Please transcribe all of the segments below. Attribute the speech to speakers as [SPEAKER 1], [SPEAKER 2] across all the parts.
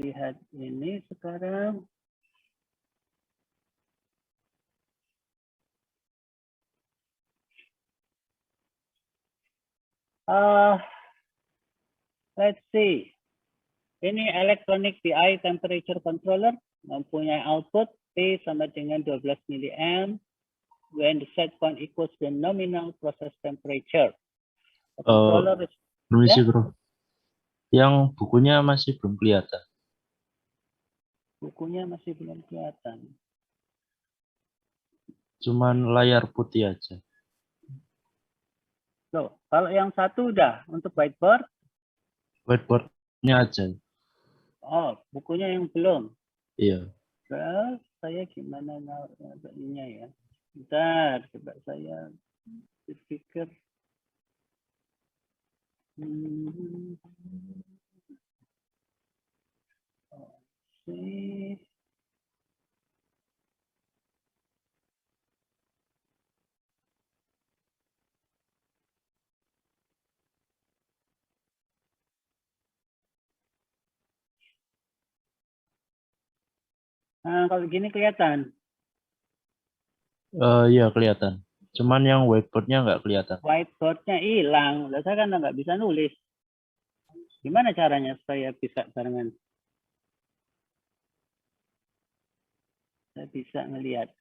[SPEAKER 1] lihat ini sekarang. Let's see. Ini electronic PI temperature controller mempunyai output T sama dengan 12 mA when the set point equals the nominal process temperature. The controller is,
[SPEAKER 2] permisi bro. Yang bukunya masih belum kelihatan.
[SPEAKER 1] bukunya masih belum kelihatan.
[SPEAKER 2] Cuman layar putih aja.
[SPEAKER 1] Loh, kalau yang satu udah untuk whiteboard,
[SPEAKER 2] Whiteboardnya aja.
[SPEAKER 1] oh, bukunya yang belum.
[SPEAKER 2] Iya.
[SPEAKER 1] Well, saya gimana ininya ya? Bentar, coba saya berpikir. Oke. Nah, kalau gini kelihatan.
[SPEAKER 2] Iya kelihatan. Cuman yang whiteboardnya nggak kelihatan.
[SPEAKER 1] Whiteboardnya hilang. Lah saya kan nggak bisa nulis. Gimana caranya supaya bisa barengan? Saya bisa ngelihat.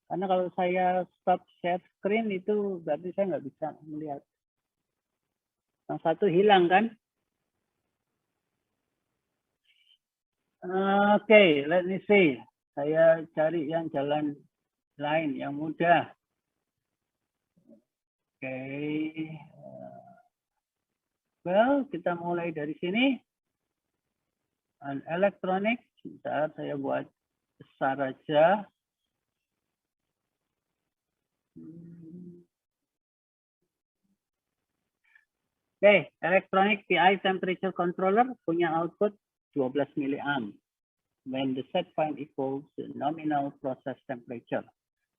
[SPEAKER 1] Karena kalau saya stop share screen itu berarti saya nggak bisa melihat. Yang satu hilang kan? Oke, let me see. Saya cari yang jalan lain yang mudah. Oke. Well, kita mulai dari sini. An elektronik. Sebentar, saya buat besar aja. Oke, electronic PI temperature controller punya output 12 mA when the set point equals the nominal process temperature.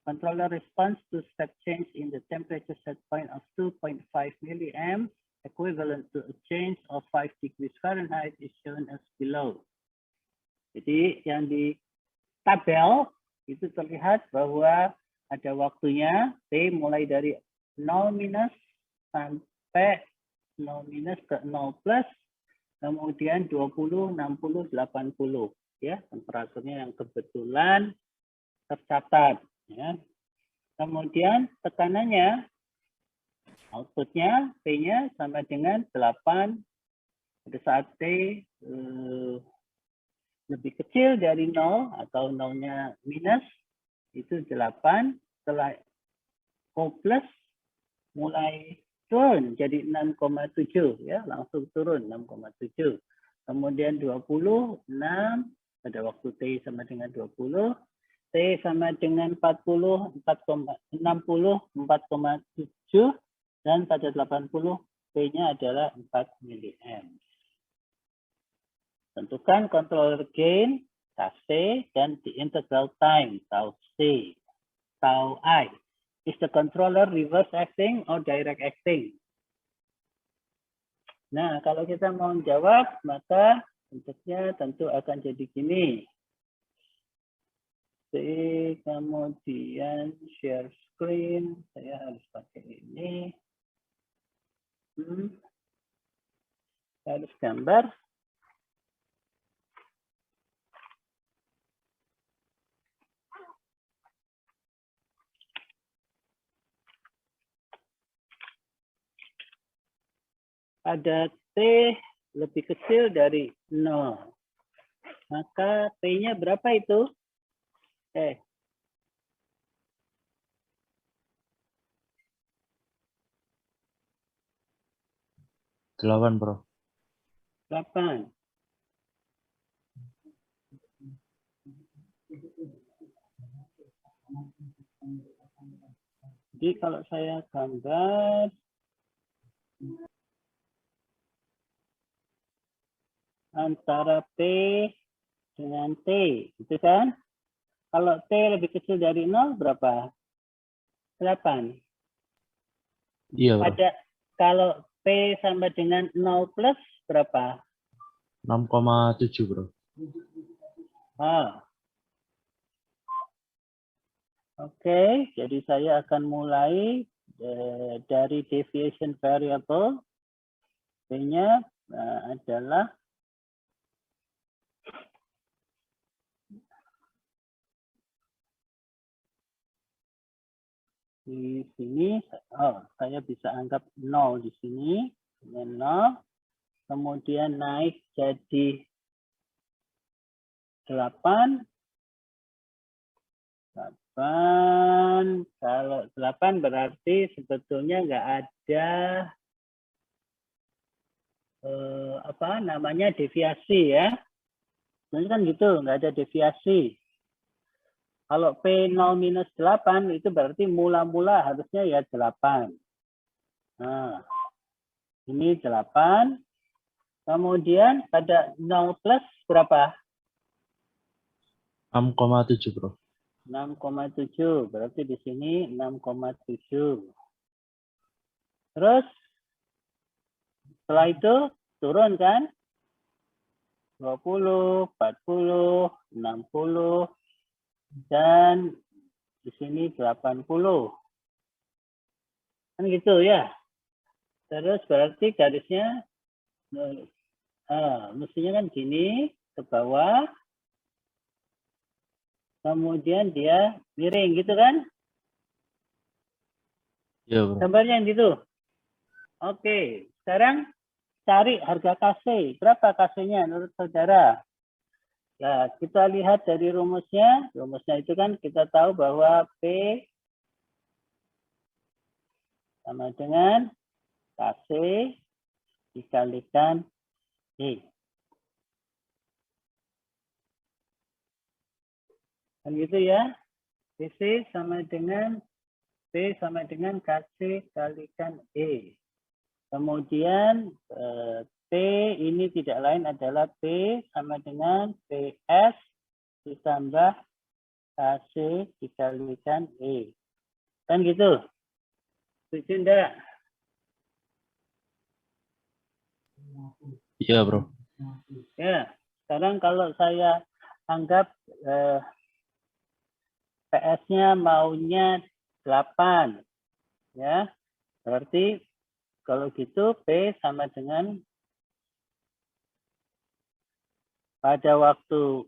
[SPEAKER 1] Controller responds to step change in the temperature set point of 2.5 mA equivalent to a change of 5 degrees Fahrenheit is shown as below. Jadi yang di tabel itu terlihat bahwa ada waktunya T mulai dari 0 minus sampai 0 minus ke 0 plus, kemudian 20, 60, 80 ya, temperaturnya yang kebetulan tercatat ya. Kemudian tekanannya, outputnya T-nya sama dengan 8 pada saat T lebih kecil dari 0 atau 0-nya minus itu 8, setelah O plus mulai turun jadi 6,7 ya, langsung turun 6,7. Kemudian 20, 6 pada waktu T sama dengan 20, T sama dengan 40, 60, 4,7 dan pada 80 P-nya adalah 4 mA. Tentukan controller gain, tau C, dan the integral time, tau C, tau I. Is the controller reverse acting or direct acting? Nah, kalau kita mau menjawab, maka bentuknya tentu akan jadi gini. C, kemudian share screen. Saya harus pakai ini. Saya harus gambar. Ada T lebih kecil dari 0. Maka T-nya berapa itu?
[SPEAKER 2] 8 bro.
[SPEAKER 1] 8. Jadi kalau saya gambar antara P dengan T, gitu kan? Kalau T lebih kecil dari 0 berapa? 8.
[SPEAKER 2] Iya bro.
[SPEAKER 1] Kalau P sama dengan 0 plus berapa?
[SPEAKER 2] 6,7 bro.
[SPEAKER 1] Ah. Oke, jadi saya akan mulai dari deviation variable. P-nya adalah di sini, saya bisa anggap 0 di sini, dengan 0, kemudian naik jadi 8. 8, kalau 8 berarti sebetulnya nggak ada apa namanya deviasi ya. Sebenarnya kan gitu, nggak ada deviasi. Kalau P0 minus 8 itu berarti mula-mula harusnya ya 8. Nah, ini 8. Kemudian pada 0 plus berapa?
[SPEAKER 2] 6,7 bro.
[SPEAKER 1] 6,7. Berarti di sini 6,7. Terus setelah itu turun kan? 20, 40, 60, dan di sini 80. Kan gitu ya. Terus berarti garisnya mestinya kan gini ke bawah. Kemudian dia miring gitu kan?
[SPEAKER 2] Iya bro.
[SPEAKER 1] Gambarnya yang gitu. Oke, sekarang cari harga KC. Berapa KC-nya menurut saudara? Ya, kita lihat dari rumusnya. Rumusnya itu kan kita tahu bahwa P sama dengan KC dikalikan E. Kan gitu ya. PC sama dengan P sama dengan KC kalikan E. Kemudian P ini tidak lain adalah P sama dengan PS ditambah KC dikalikan E. Kan gitu? Setuju enggak?
[SPEAKER 2] Iya bro.
[SPEAKER 1] Ya, sekarang kalau saya anggap PS-nya maunya 8. Ya, berarti kalau gitu P sama dengan pada waktu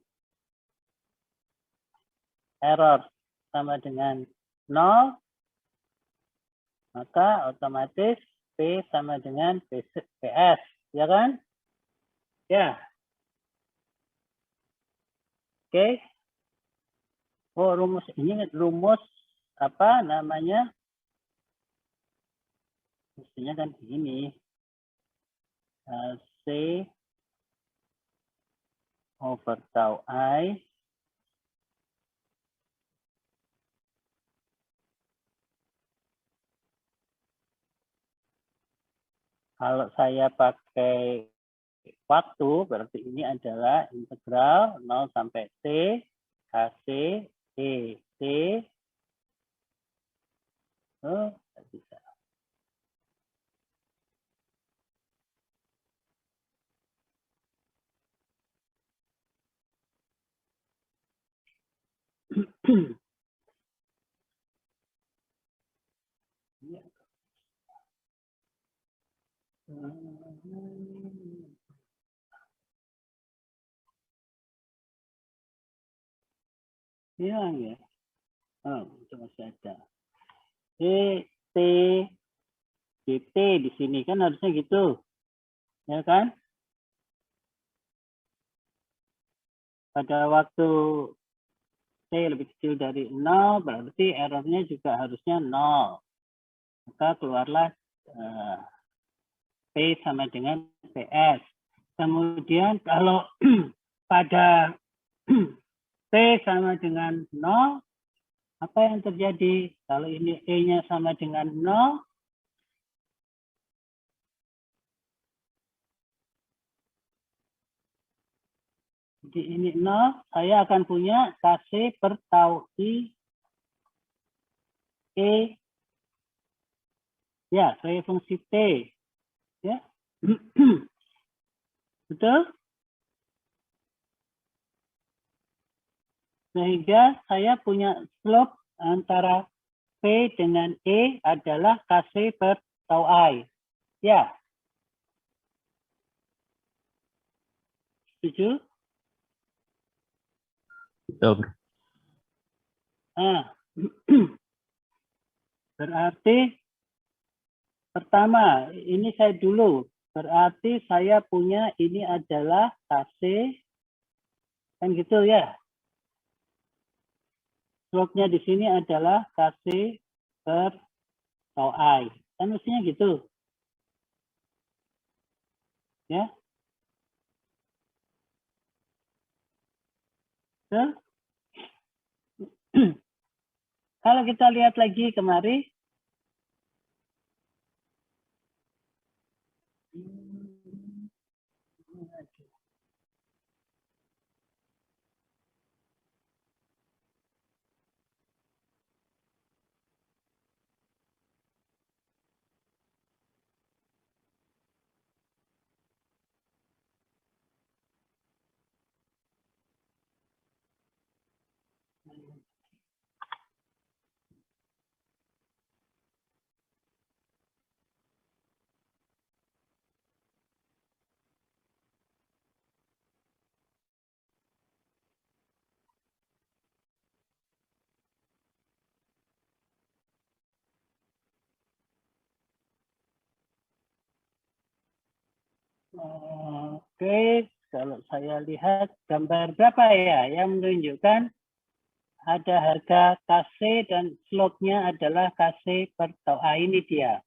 [SPEAKER 1] error sama dengan 0, maka otomatis P sama dengan PS, ya kan? Ya. Oke. Oh, rumus ini rumus apa namanya? Mestinya kan begini. C over tau I kalau saya pakai waktu berarti ini adalah integral 0 sampai T KC E T. Oh, tidak bisa. Hilang ya. Oh, itu masih ada. T GT di sini kan harusnya gitu. Ya kan? Pada waktu T lebih kecil dari 0 berarti errornya juga harusnya 0. Maka keluarlah P sama dengan PS. Kemudian kalau pada T sama dengan 0, apa yang terjadi? Kalau ini E-nya sama dengan 0, jadi ini 0, saya akan punya KC per tau I E, ya, sebagai fungsi T. Betul? Sehingga saya punya slope antara P dengan E adalah Kc per tau I. Ya. Setuju?
[SPEAKER 2] Ya, bro.
[SPEAKER 1] Nah, berarti pertama, ini saya dulu. Berarti saya punya ini adalah Kc, kan gitu ya. Slope-nya di sini adalah Kc per tau I. Kan mestinya gitu. Ya. Betul? Kalau kita lihat lagi kemari, oke, kalau saya lihat gambar berapa ya yang menunjukkan ada harga Kc dan slope-nya adalah Kc per tau I, ini dia.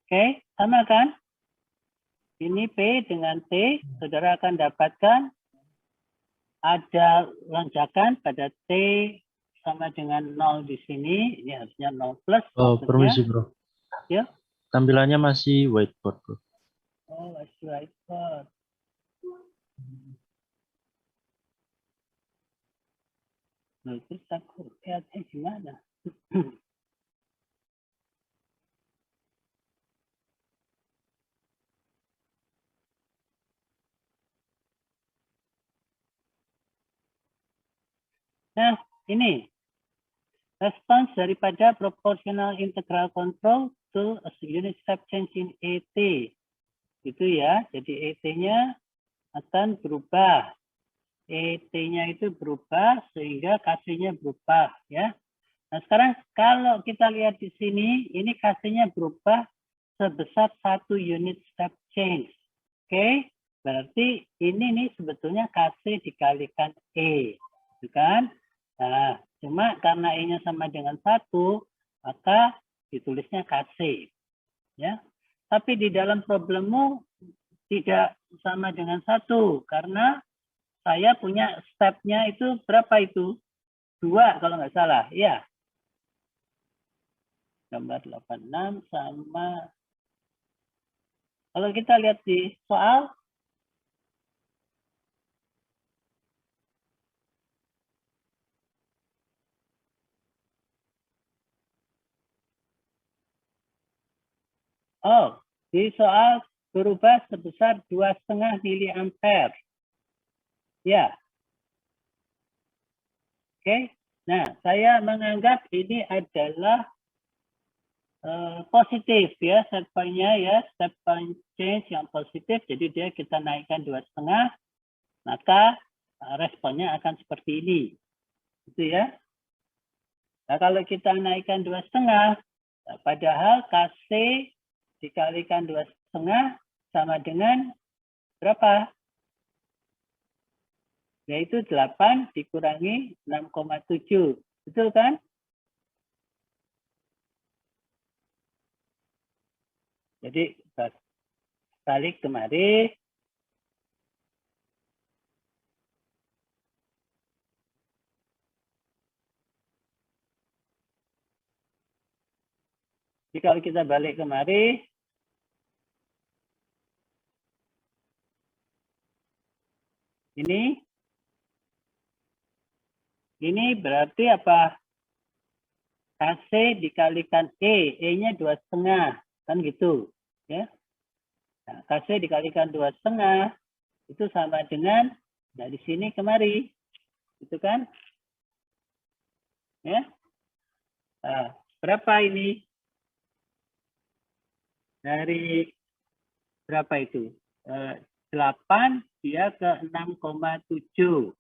[SPEAKER 1] Oke, sama kan? Ini P dengan T, saudara akan dapatkan ada lonjakan pada T sama dengan 0 di sini. Ini harusnya 0 plus.
[SPEAKER 2] Oh,
[SPEAKER 1] maksudnya.
[SPEAKER 2] permisi, bro.
[SPEAKER 1] Ya.
[SPEAKER 2] Tampilannya masih whiteboard, bro.
[SPEAKER 1] Oh, masih whiteboard. Nah, terus aku lihatnya gimana? Nah, ini respons daripada proportional integral control to a unit step change in ET. Itu ya, jadi ET-nya akan berubah. ET-nya itu berubah sehingga Kc-nya berubah ya. Nah, sekarang kalau kita lihat di sini, ini Kc-nya berubah sebesar 1 unit step change. Oke, berarti ini nih sebetulnya Kc dikalikan E. Gitu kan? Nah, cuma karena E-nya sama dengan 1, maka ditulisnya Kc. Ya. Tapi di dalam problemmu tidak sama dengan 1, karena saya punya step-nya itu berapa itu? 2 kalau nggak salah. Ya. Gambar 86 sama, kalau kita lihat di soal, oh, di soal berubah sebesar 2,5 miliampere. Ya. Oke. Nah, saya menganggap ini adalah positif ya, set point-nya ya, step point change yang positif. Jadi dia kita naikkan 2,5, maka responnya akan seperti ini. Gitu ya. Nah, kalau kita naikkan 2,5, padahal Kc dikalikan 2,5 sama dengan berapa? Yaitu 8 dikurangi 6,7. Betul kan? Jadi balik kemari. Jadi kalau kita balik kemari, ini berarti apa? Kc dikalikan E, E-nya 2,5, kan gitu, ya. Nah, KC dikalikan 2,5 itu sama dengan dari sini kemari. Itu kan? Ya. Nah, berapa ini? Dari berapa itu? 8 dia ke 6,7.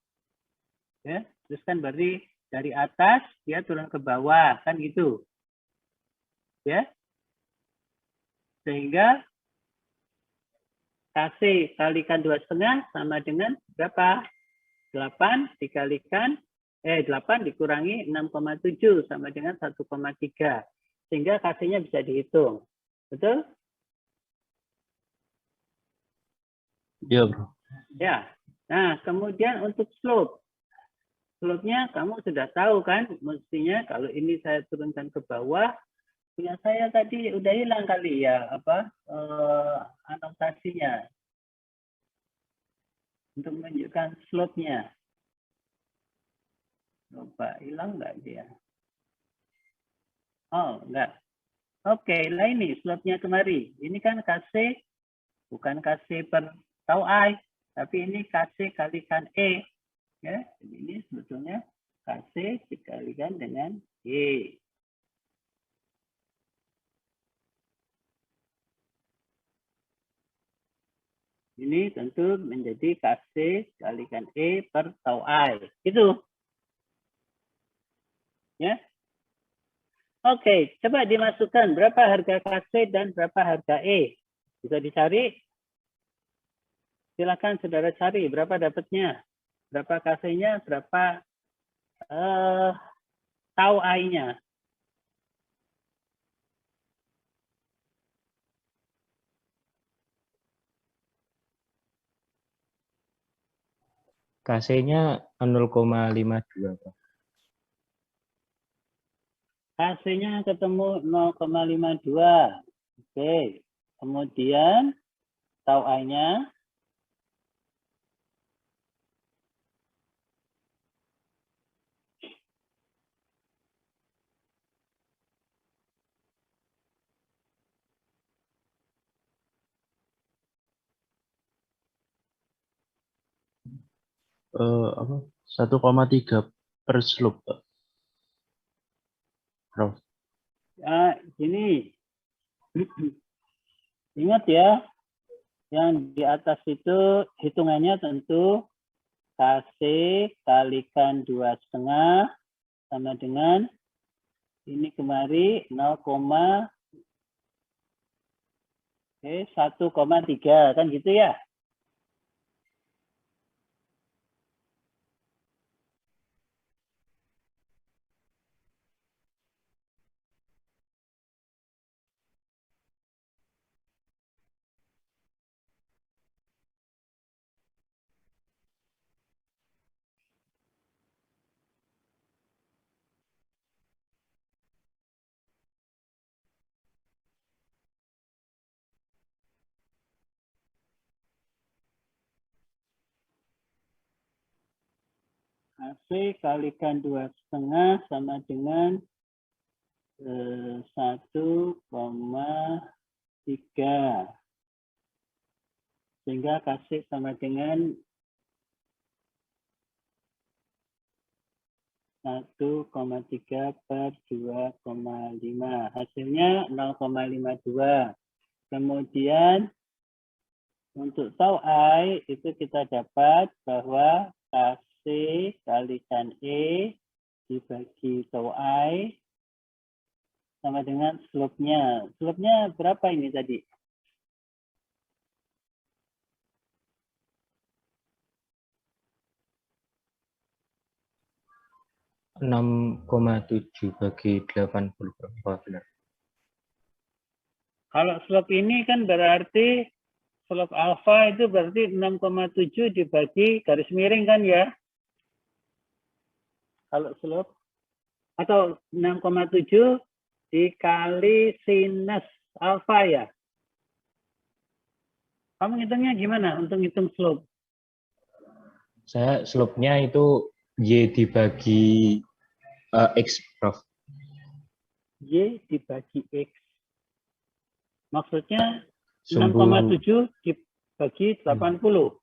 [SPEAKER 1] Ya, terus kan berarti dari atas dia turun ke bawah, kan gitu. Ya. Sehingga KC kalikan 2,5 sama dengan berapa? 8 dikalikan 8 dikurangi 6,7 sama dengan 1,3. Sehingga KC-nya bisa dihitung. Betul?
[SPEAKER 2] Iya, Bro.
[SPEAKER 1] Ya. Nah, kemudian untuk slope. Slope-nya kamu sudah tahu kan? Mestinya kalau ini saya turunkan ke bawah, punya saya tadi udah hilang kali ya anotasinya untuk menunjukkan slope-nya. Coba hilang nggak dia? Oh, enggak. Oke, lah ini slope-nya kemari. Ini kan KC, bukan KC per tau I, tapi ini KC kalikan E. Ya, jadi ini sebetulnya KC dikalikan dengan E. Ini tentu menjadi KC kalikan E per tau I. Itu. Ya. Oke, coba dimasukkan berapa harga KC dan berapa harga E. Bisa dicari? Silakan saudara cari berapa dapatnya. Berapa KC-nya, berapa tau I-nya.
[SPEAKER 3] KC-nya 0,52, Pak.
[SPEAKER 1] KC-nya ketemu 0,52. Oke. Kemudian tau I-nya
[SPEAKER 2] Apa? 1,3 per slope, Pak. Bro.
[SPEAKER 1] gini. Ingat ya, yang di atas itu hitungannya tentu KC kalikan 2,5 sama dengan ini kemari 1,3 kan gitu ya. KC kalikan 2,5 sama dengan 1,3. Sehingga KC sama dengan 1,3 per 2,5. Hasilnya 0,52. Kemudian untuk tau I itu kita dapat bahwa KC kalikan E dibagi tau I sama dengan slope-nya. Slope-nya berapa ini tadi?
[SPEAKER 3] ,7 bagi 80, Pak. Benar.
[SPEAKER 1] Kalau slope ini kan berarti slope alpha itu berarti 6,7 dibagi garis miring kan ya? Kalau slope atau 6,7 dikali sinus alpha ya. Kamu ngitungnya gimana untuk ngitung slope?
[SPEAKER 3] Saya slope-nya itu Y dibagi X, Prof.
[SPEAKER 1] Y dibagi X. Maksudnya
[SPEAKER 3] Sumbu
[SPEAKER 1] 6,7 dibagi 80.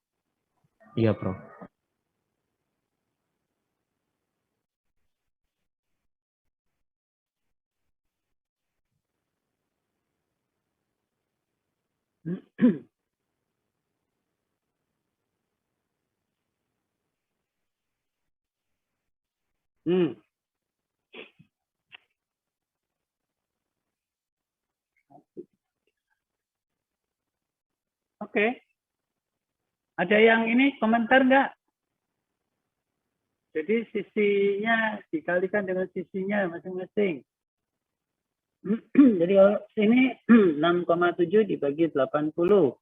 [SPEAKER 3] iya, Prof.
[SPEAKER 1] Hmm. Oke. Ada yang ini komentar nggak? Jadi sisinya dikalikan dengan sisinya masing-masing. Jadi kalau sini 6,7 dibagi 80.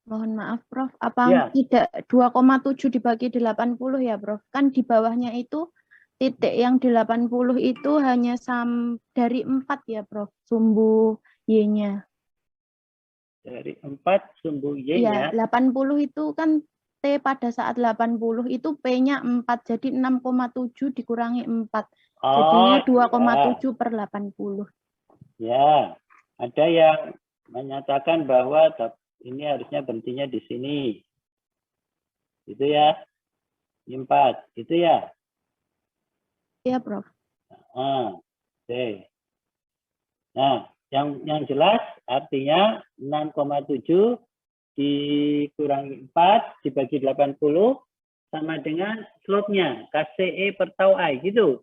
[SPEAKER 4] Mohon maaf, Prof. Apa
[SPEAKER 1] Ya.
[SPEAKER 4] tidak 2,7 dibagi 80 ya, Prof? Kan di bawahnya itu titik yang 80 itu hanya dari 4 ya, Prof, sumbu Y-nya.
[SPEAKER 1] Dari 4 sumbu
[SPEAKER 4] Iya,
[SPEAKER 1] Y-nya.
[SPEAKER 4] 80 itu kan T pada saat 80 itu P-nya 4, jadi 6,7 dikurangi 4. Jadinya
[SPEAKER 1] Oh,
[SPEAKER 4] 2,7 per 80.
[SPEAKER 1] ya. Ada yang menyatakan bahwa ini harusnya berhentinya di sini. Itu ya. 4. Itu ya.
[SPEAKER 4] Iya, Prof.
[SPEAKER 1] Oke. Nah, yang jelas artinya 6,7 dikurangi 4 dibagi 80 sama dengan slope-nya KCE per tau I gitu.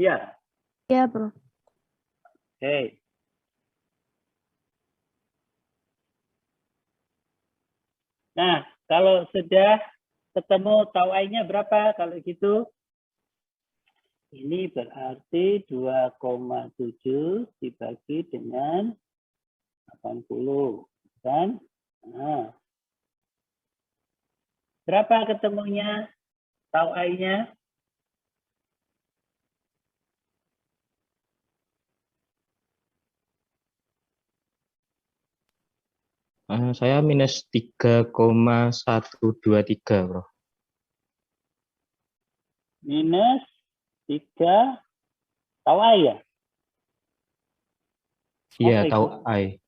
[SPEAKER 1] Ya.
[SPEAKER 4] Iya, Prof.
[SPEAKER 1] Oke. Nah, kalau sudah ketemu tau I-nya berapa kalau gitu? Ini berarti 2,7 dibagi dengan 80. Kan? Nah. Berapa ketemunya tau I-nya?
[SPEAKER 3] Saya minus 3,123, Prof.
[SPEAKER 1] Minus 3 tau I ya?
[SPEAKER 3] Iya,
[SPEAKER 1] Oke,
[SPEAKER 3] tahu I.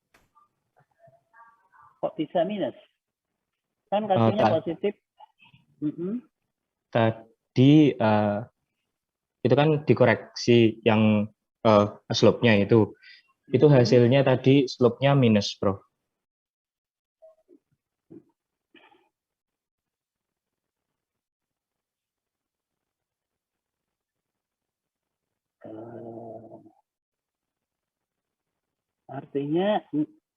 [SPEAKER 1] kok bisa minus? Kan
[SPEAKER 3] Oh,
[SPEAKER 1] kasusnya positif.
[SPEAKER 3] Tadi itu kan dikoreksi yang slope-nya itu. Itu hasilnya tadi slope-nya minus, Prof.
[SPEAKER 1] Artinya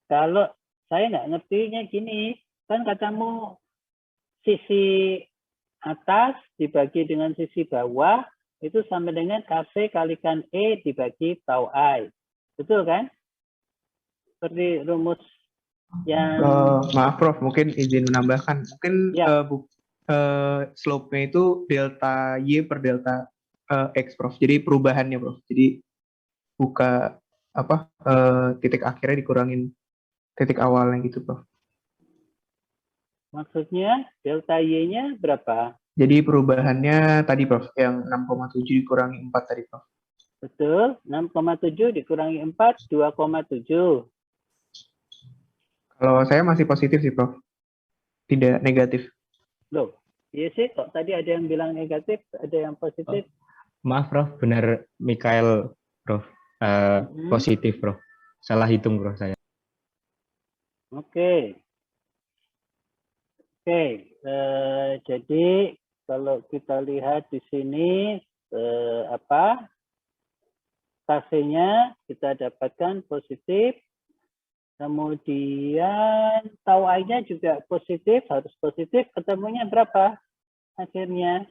[SPEAKER 1] kalau saya nggak ngertinya gini, kan katamu sisi atas dibagi dengan sisi bawah itu sama dengan KC kalikan E dibagi tau I. Betul kan? Seperti rumus yang
[SPEAKER 5] Maaf Prof, mungkin izin menambahkan. Mungkin
[SPEAKER 1] ya.
[SPEAKER 5] slope-nya itu delta Y per delta X Prof. Jadi perubahannya Prof. Jadi buka titik akhirnya dikurangin titik awalnya gitu Prof.
[SPEAKER 1] Maksudnya delta Y-nya berapa?
[SPEAKER 5] Jadi perubahannya tadi Prof, yang 6,7 dikurangi 4 tadi Prof.
[SPEAKER 1] Betul, 6,7 dikurangi 4, 2,7.
[SPEAKER 5] Kalau saya masih positif sih Prof, tidak negatif.
[SPEAKER 1] Loh, iya sih kok tadi ada yang bilang negatif, ada yang positif.
[SPEAKER 3] Maaf, Prof. Benar Mikael, Prof. Positif, Prof. Salah hitung, Prof, saya.
[SPEAKER 1] Oke. Jadi kalau kita lihat di sini KC-nya kita dapatkan positif, kemudian tau I-nya juga positif, harus positif, ketemunya berapa akhirnya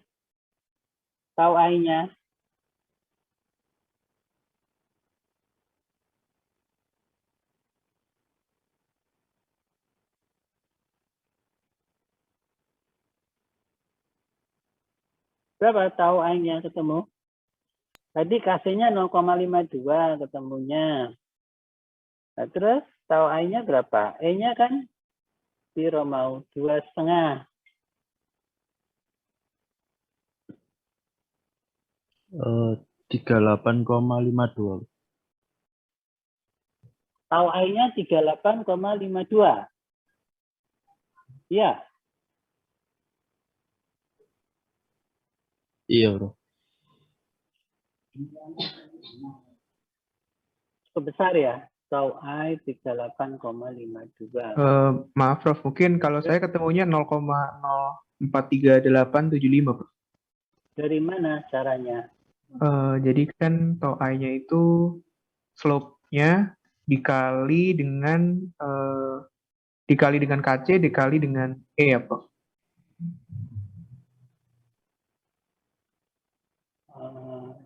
[SPEAKER 1] tau I-nya? Berapa tau I-nya ketemu? Tadi KC-nya 0,52 ketemunya. Nah, terus tau I-nya berapa? E-nya kan 2,5.
[SPEAKER 2] 38,52.
[SPEAKER 1] Tau I-nya 38,52. Iya,
[SPEAKER 2] Iya, Bro.
[SPEAKER 1] cukup besar ya. Tau I 38,52.
[SPEAKER 5] Maaf, Prof. Mungkin kalau saya ketemunya 0,043875, Prof.
[SPEAKER 1] Dari mana caranya?
[SPEAKER 5] Jadi kan tau I-nya itu slope-nya dikali dengan KC dikali dengan E ya, Prof.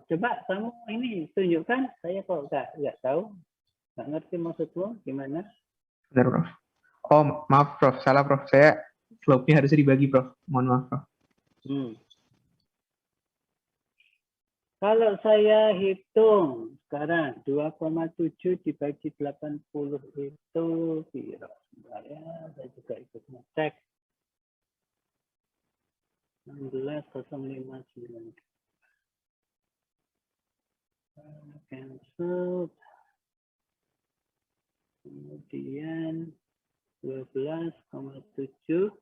[SPEAKER 1] Coba kamu ini tunjukkan. Saya kok nggak tahu, nggak ngerti maksudmu gimana.
[SPEAKER 5] Benar, Prof. Oh, maaf, Prof. Salah, Prof. Saya slope-nya harusnya dibagi, Prof. Mohon maaf, Prof.
[SPEAKER 1] Kalau saya hitung sekarang 2,7 dibagi 80 itu kira sebentar ya, saya juga ikut ngecek. 16,059. Cancel. Kemudian 12,7.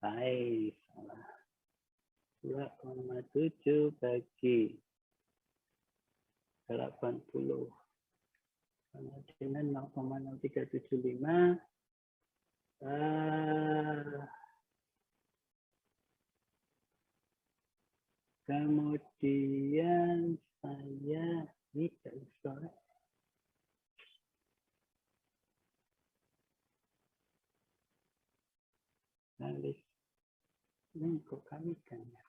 [SPEAKER 1] Baik, salah. 2,7 bagi 80 sama dengan 0,0375. Kemudian saya ini tidak bisa. Kali ini kok kalikan ya.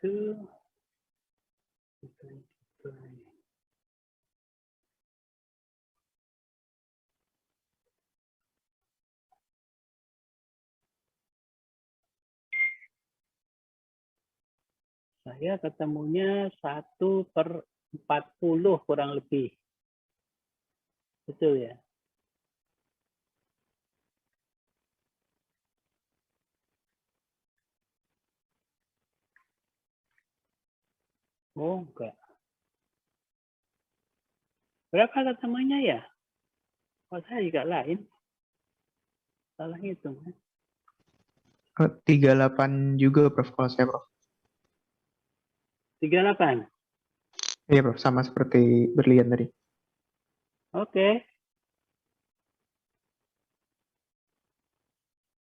[SPEAKER 1] Itu saya ketemunya 1/40 kurang lebih. Betul ya? Oh, enggak. Berapa ketemunya ya? Oh, saya juga lain. Salah hitung.
[SPEAKER 5] 38 juga, Prof. Kalau saya, Prof.
[SPEAKER 1] 38.
[SPEAKER 5] Iya, Prof. Sama seperti berlian tadi.
[SPEAKER 1] Oke.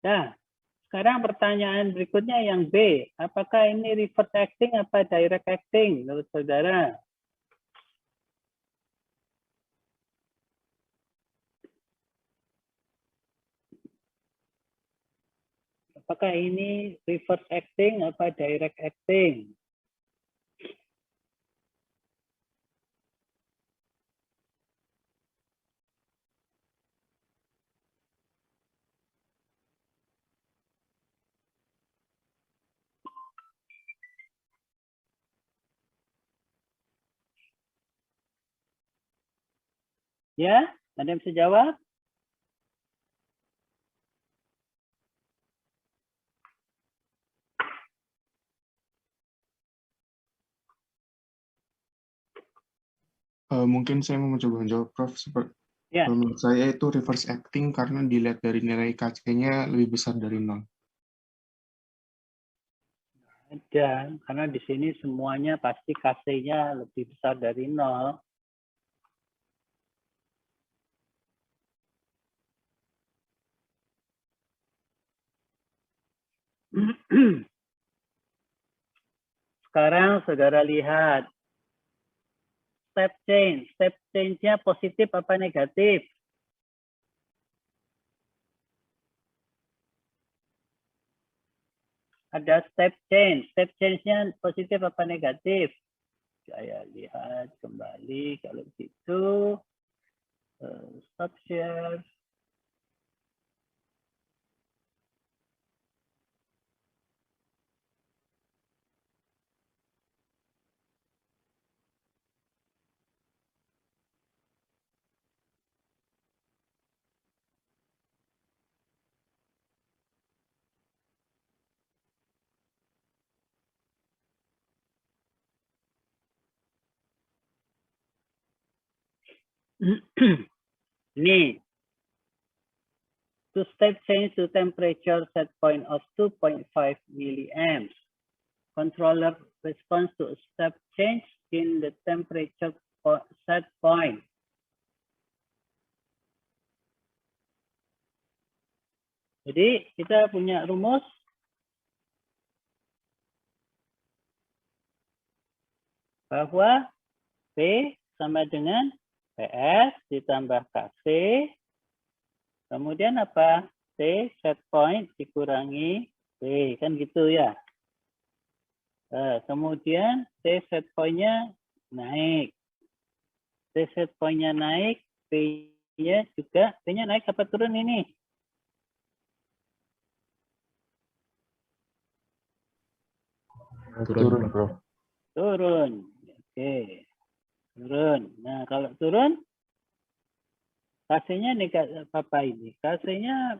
[SPEAKER 1] Nah, sekarang pertanyaan berikutnya yang B. Apakah ini reverse acting apa direct acting menurut saudara? Apakah ini reverse acting apa direct acting? Ya, ada yang bisa jawab?
[SPEAKER 6] Mungkin saya mau mencoba menjawab, Prof.
[SPEAKER 1] Ya.
[SPEAKER 6] Menurut saya itu reverse acting karena dilihat dari nilai KC-nya lebih besar dari 0.
[SPEAKER 1] Ada, karena di sini semuanya pasti KC-nya lebih besar dari 0. Sekarang saudara lihat step change. Step change-nya positif apa negatif? ada step change. Step change-nya positif apa negatif? Saya lihat kembali kalau gitu. Stop share. Ini to step change to temperature set point of 2.5 milliamps. Controller responds to a step change in the temperature set point. Jadi kita punya rumus bahwa P sama dengan PS ditambah KC, kemudian apa? T set point dikurangi P, kan gitu ya. Kemudian T set point-nya naik. T set point-nya naik, P-nya juga, P-nya naik apa turun ini?
[SPEAKER 2] Turun, Prof.
[SPEAKER 1] Turun. Oke. Turun. Nah, kalau turun, KC-nya negatif apa ini? KC-nya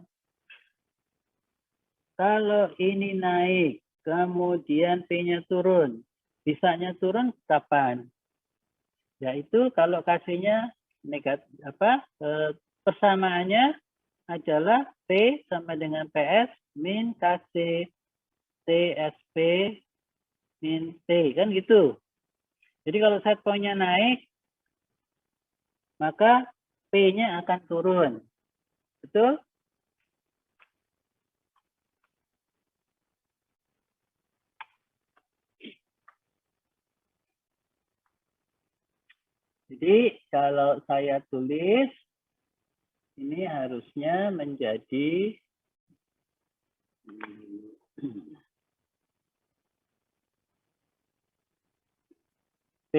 [SPEAKER 1] kalau ini naik, kemudian P-nya turun. Bisanya turun kapan? Yaitu kalau KC-nya negatif persamaannya adalah P sama dengan PS min KC TSP min T, kan gitu. Jadi kalau set point-nya naik, maka P-nya akan turun. Betul? Jadi kalau saya tulis, ini harusnya menjadi P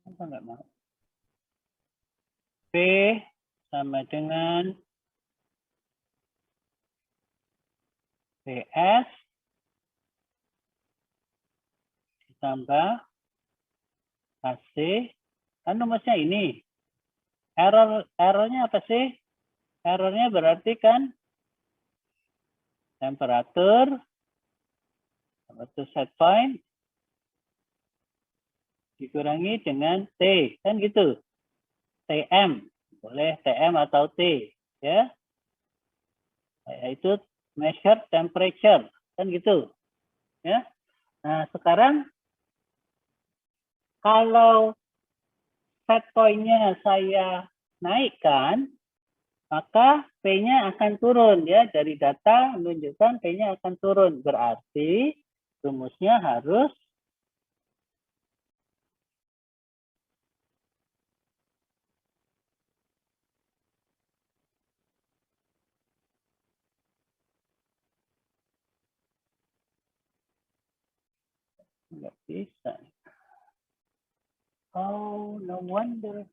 [SPEAKER 1] apa nggak mau? P sama dengan PS ditambah KC, kan rumusnya ini. Errornya apa sih? Errornya berarti kan temperatur set point dikurangi dengan T, kan gitu. TM, boleh TM atau T, ya. Yaitu measure temperature, kan gitu. Ya. Nah, sekarang kalau set point-nya saya naikkan, maka P-nya akan turun ya. Dari data menunjukkan P-nya akan turun. Berarti rumusnya harus nggak bisa. Oh, no wonder.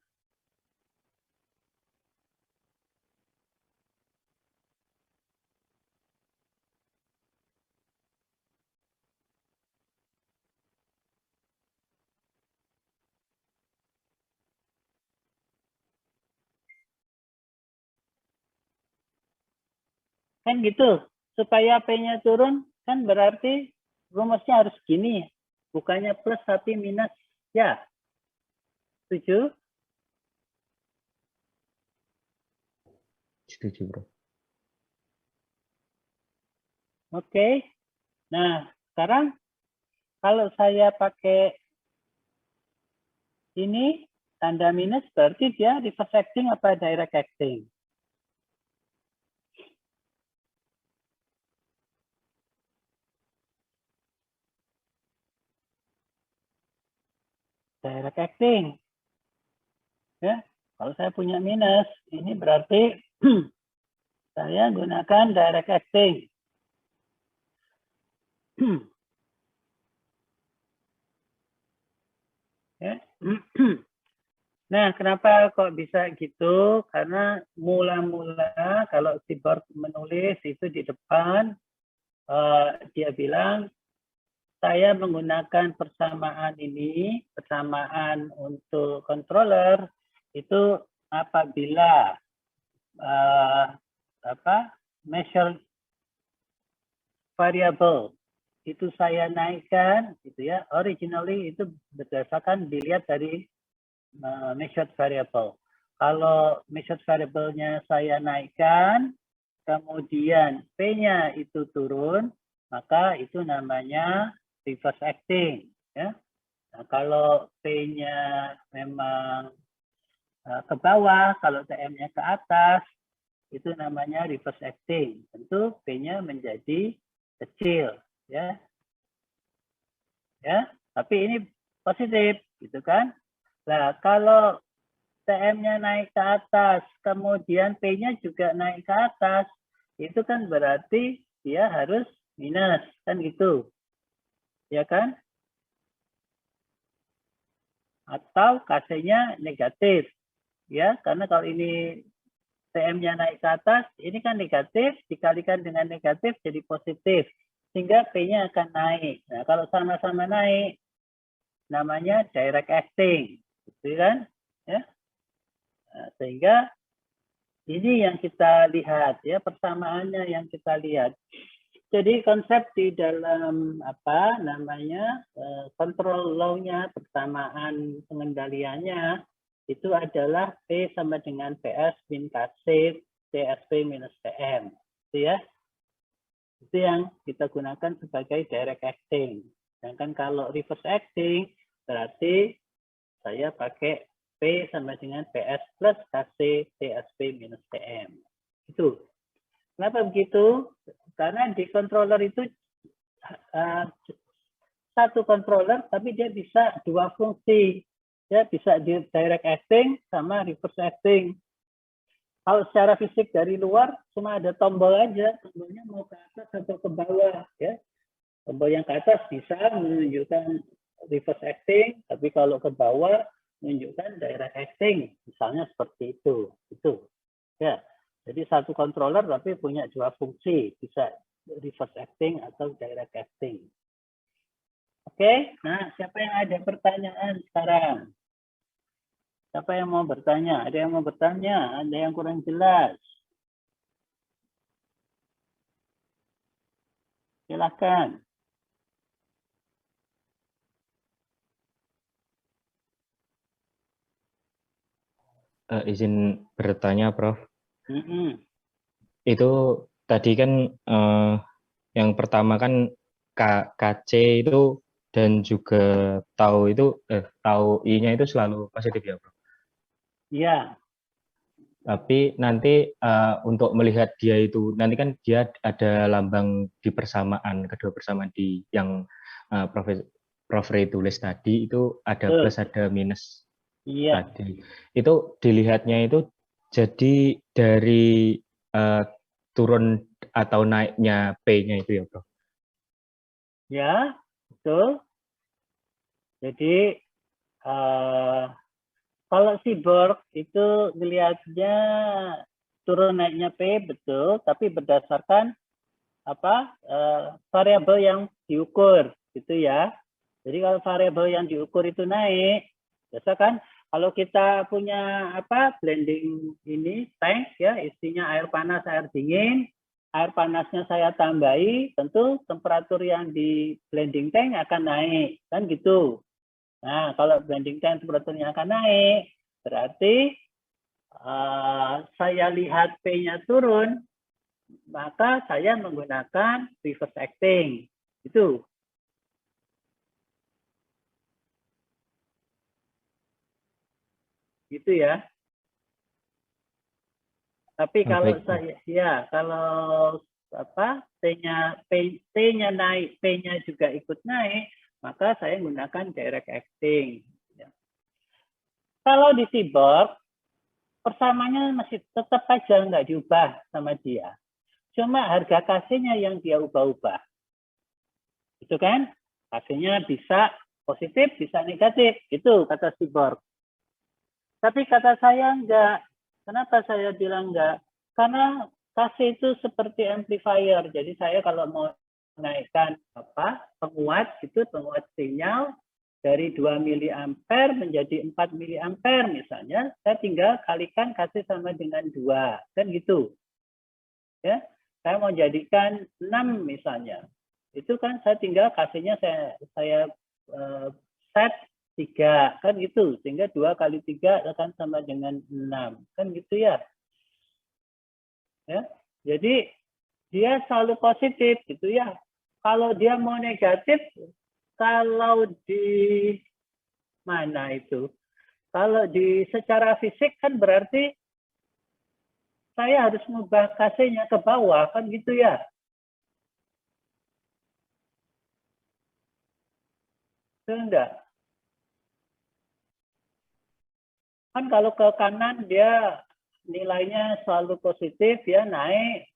[SPEAKER 1] Kan gitu. Supaya P-nya turun, kan berarti rumusnya harus gini. Bukannya plus tapi minus. Ya. Setuju?
[SPEAKER 3] Setuju, Bro.
[SPEAKER 1] Oke. Nah, sekarang kalau saya pakai ini tanda minus berarti dia reverse acting apa direct acting? Direct acting. Ya, kalau saya punya minus, ini berarti saya gunakan direct acting. Ya. Nah, kenapa kok bisa gitu? Karena mula-mula kalau Seaborg menulis itu di depan, dia bilang, saya menggunakan persamaan ini, persamaan untuk controller, itu apabila measure variable itu saya naikkan, gitu ya. Originally itu berdasarkan dilihat dari measured variable. Kalau measured variable-nya saya naikkan, kemudian P-nya itu turun, maka itu namanya reverse acting. Ya. Nah, kalau P-nya memang ke bawah, kalau TM-nya ke atas, itu namanya reverse acting. Tentu P-nya menjadi kecil. Ya. Ya, tapi ini positif, gitu kan? Nah, kalau TM-nya naik ke atas, kemudian P-nya juga naik ke atas, itu kan berarti dia harus minus, kan gitu. Ya kan? Atau KC-nya negatif. Ya, karena kalau ini TM-nya naik ke atas, ini kan negatif, dikalikan dengan negatif jadi positif. Sehingga P-nya akan naik. Nah, kalau sama-sama naik, namanya direct acting. Gitu kan? Ya. Nah, sehingga ini yang kita lihat, ya, persamaannya yang kita lihat. Jadi konsep di dalam apa namanya control law-nya, persamaan pengendaliannya itu adalah P sama dengan PS min KC TSP minus TM, itu ya. Itu yang kita gunakan sebagai direct acting. Sedangkan kalau reverse acting berarti saya pakai P sama dengan PS plus KC TSP minus TM. Itu. Kenapa begitu? Karena di controller itu satu controller, tapi dia bisa dua fungsi. Dia bisa di direct acting sama reverse acting. Kalau secara fisik dari luar cuma ada tombol aja, tombolnya mau ke atas atau ke bawah, ya. Tombol yang ke atas bisa menunjukkan reverse acting, tapi kalau ke bawah menunjukkan direct acting, misalnya seperti itu. Itu, ya. Jadi satu controller tapi punya dua fungsi, bisa reverse acting atau direct acting. Oke, nah siapa yang ada pertanyaan sekarang? Siapa yang mau bertanya? Ada yang mau bertanya? Ada yang kurang jelas? Silakan.
[SPEAKER 3] Izin bertanya, Prof.
[SPEAKER 1] Itu
[SPEAKER 3] tadi kan yang pertama kan KC itu dan juga tau itu tau I-nya itu selalu positif ya, Prof?
[SPEAKER 1] Iya.
[SPEAKER 3] Tapi nanti untuk melihat dia itu, nanti kan dia ada lambang di persamaan, kedua persamaan di yang Prof Ray tulis tadi, itu ada plus, ada minus tadi. Itu dilihatnya itu jadi dari turun atau naiknya P-nya itu ya, Prof?
[SPEAKER 1] Ya, betul. Jadi, kalau Seaborg itu dilihatnya turun naiknya P betul, tapi berdasarkan apa variabel yang diukur, gitu ya. Jadi kalau variabel yang diukur itu naik, biasa kan kalau kita punya apa blending ini tank ya, isinya air panas, air dingin, air panasnya saya tambahi, tentu temperatur yang di blending tank akan naik, kan gitu. Nah, kalau blending tank temperaturnya akan naik, berarti saya lihat P-nya turun, maka saya menggunakan reverse acting. Itu. Gitu ya. Tapi kalau
[SPEAKER 3] baik, Prof.
[SPEAKER 1] saya, ya kalau apa T-nya naik, P-nya juga ikut naik, maka saya menggunakan direct acting. Ya. Kalau di Seaborg, persamanya masih tetap aja nggak diubah sama dia. Cuma harga kasihnya yang dia ubah-ubah. Itu kan? Kasihnya bisa positif, bisa negatif. Itu kata Seaborg. Tapi kata saya enggak. Kenapa saya bilang enggak? Karena kasih itu seperti amplifier. Jadi saya kalau mau menaikkan penguat sinyal dari 2 miliampere menjadi 4 miliampere misalnya, saya tinggal kalikan kasih sama dengan 2. Kan gitu. Ya. Saya mau jadikan 6 misalnya. Itu kan saya tinggal kasihnya saya set 3 kan gitu, sehingga 2 kali 3 akan sama dengan 6 kan gitu ya. Ya, jadi dia selalu positif gitu ya. Kalau dia mau negatif, kalau di mana itu? Kalau di secara fisik kan berarti saya harus mengubah kasihnya ke bawah kan gitu ya. Itu enggak? Kan kalau ke kanan dia nilainya selalu positif ya, naik.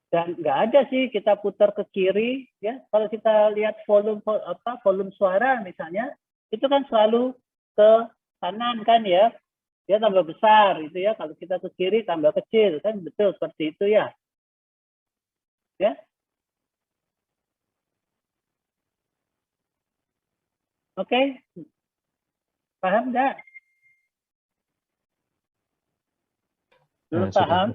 [SPEAKER 1] Dan nggak ada sih kita putar ke kiri ya. Kalau kita lihat volume suara misalnya, itu kan selalu ke kanan kan ya. Dia tambah besar itu ya. Kalau kita ke kiri tambah kecil kan, betul seperti itu ya. Ya. Oke. Paham nggak? Belum
[SPEAKER 3] Sudah.
[SPEAKER 1] paham?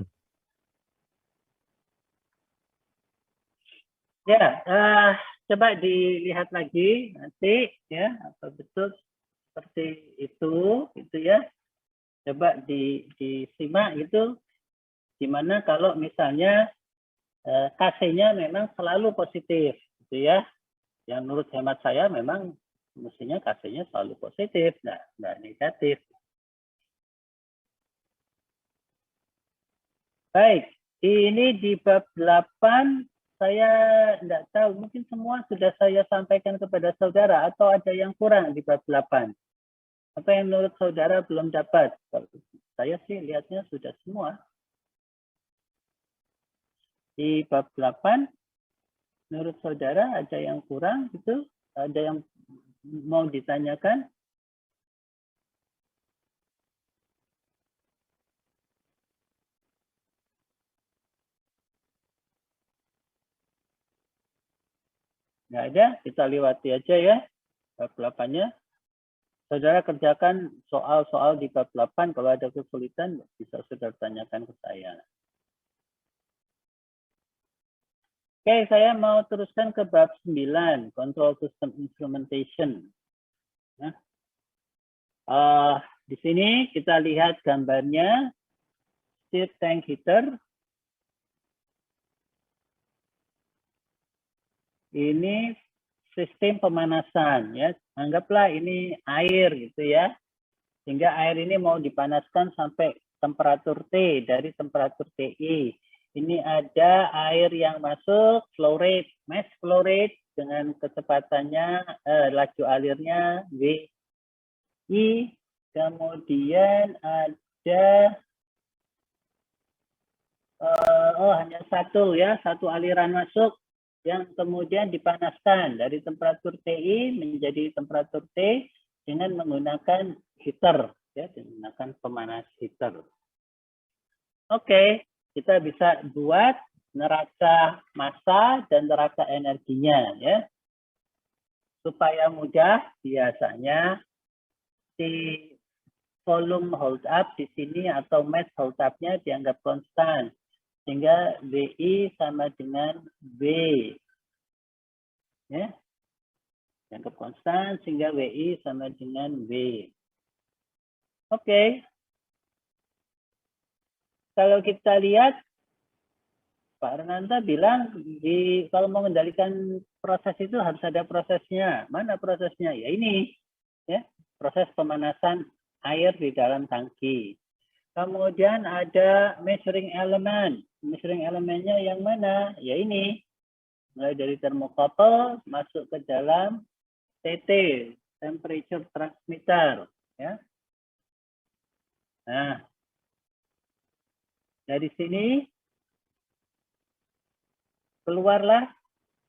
[SPEAKER 1] Ya, coba dilihat lagi nanti ya, apa betul seperti itu gitu ya. Coba disimak itu, gimana kalau misalnya KC-nya memang selalu positif gitu ya. Yang menurut hemat saya memang mestinya KC-nya selalu positif, nggak negatif. Baik, ini di bab 8 saya tidak tahu, mungkin semua sudah saya sampaikan kepada saudara atau ada yang kurang di bab 8. Apa yang menurut saudara belum dapat? Saya sih lihatnya sudah semua. Di bab 8, menurut saudara ada yang kurang gitu? Ada yang mau ditanyakan? Nggak ada, kita lewati aja ya bab 8-nya. Saudara kerjakan soal-soal di bab 8, kalau ada kesulitan bisa saudara tanyakan ke saya. Oke, saya mau teruskan ke bab 9, Control System Instrumentation. Nah, di sini kita lihat gambarnya, stir tank heater. Ini sistem pemanasan ya, anggaplah ini air gitu ya, sehingga air ini mau dipanaskan sampai temperatur T, dari temperatur TI. Ini ada air yang masuk, flow rate, mass flow rate dengan kecepatannya laju alirnya VI, kemudian ada hanya satu ya, satu aliran masuk yang kemudian dipanaskan dari temperatur TI menjadi temperatur T dengan menggunakan heater ya, menggunakan pemanas heater. Oke, kita bisa buat neraca massa dan neraca energinya ya. Supaya mudah, biasanya si volume hold up di sini atau mass hold up-nya dianggap konstan. Sehingga VI sama dengan V. Ya. Dianggap konstan sehingga VI sama dengan V. Oke. Kalau kita lihat Pak Renanta bilang kalau mau mengendalikan proses itu harus ada prosesnya. Mana prosesnya? Ya ini, ya, proses pemanasan air di dalam tangki. Kemudian ada measuring element. Measuring elemennya yang mana? Ya ini. Mulai dari thermocouple masuk ke dalam TT, temperature transmitter, ya. Nah, dari sini keluarlah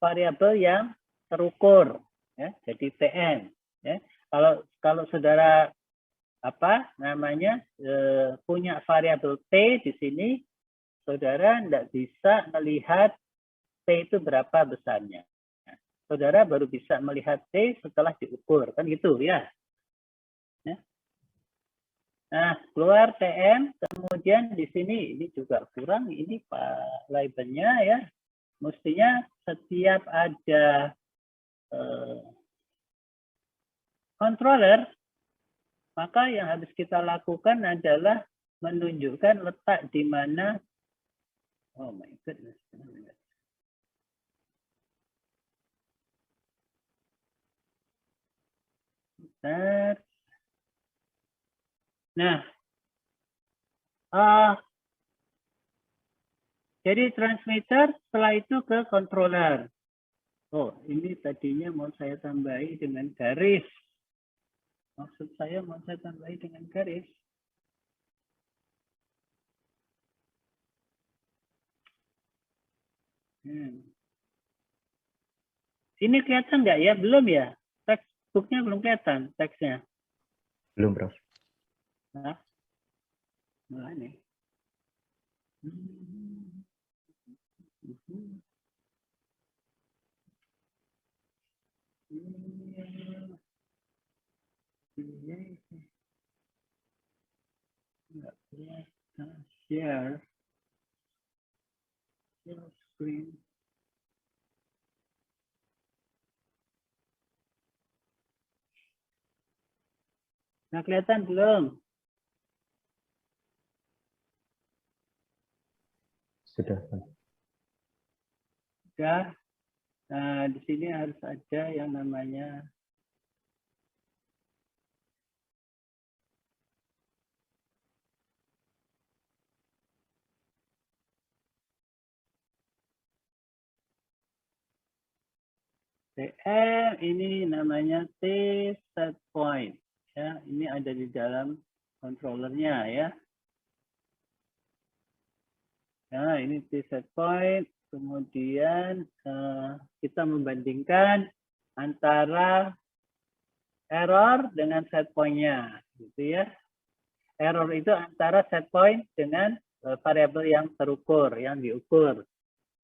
[SPEAKER 1] variabel yang terukur, ya, jadi TN. Ya. Kalau saudara punya variabel T di sini, saudara tidak bisa melihat T itu berapa besarnya. Saudara baru bisa melihat T setelah diukur, kan gitu ya. Nah, keluar TN, kemudian di sini ini juga kurang, ini Pak labelnya ya. Mestinya setiap ada controller, maka yang harus kita lakukan adalah menunjukkan letak di mana, oh my goodness. Nah, jadi transmitter setelah itu ke controller. Oh, ini tadinya mau saya tambahi dengan garis. Maksud saya mau saya tambahi dengan garis. Ini kelihatan nggak ya? Belum ya? Textbooknya belum kelihatan teksnya.
[SPEAKER 3] Belum, Prof.
[SPEAKER 1] Nah, ini. Share screen. Nah, kelihatan belum?
[SPEAKER 3] Sudah.
[SPEAKER 1] Sudah. Nah, di sini harus ada yang namanya TM, ini namanya T set point. Ya, ini ada di dalam controllernya ya. Nah, ini T set point. Kemudian kita membandingkan antara error dengan set point-nya, gitu ya. Error itu antara set point dengan variabel yang terukur, yang diukur.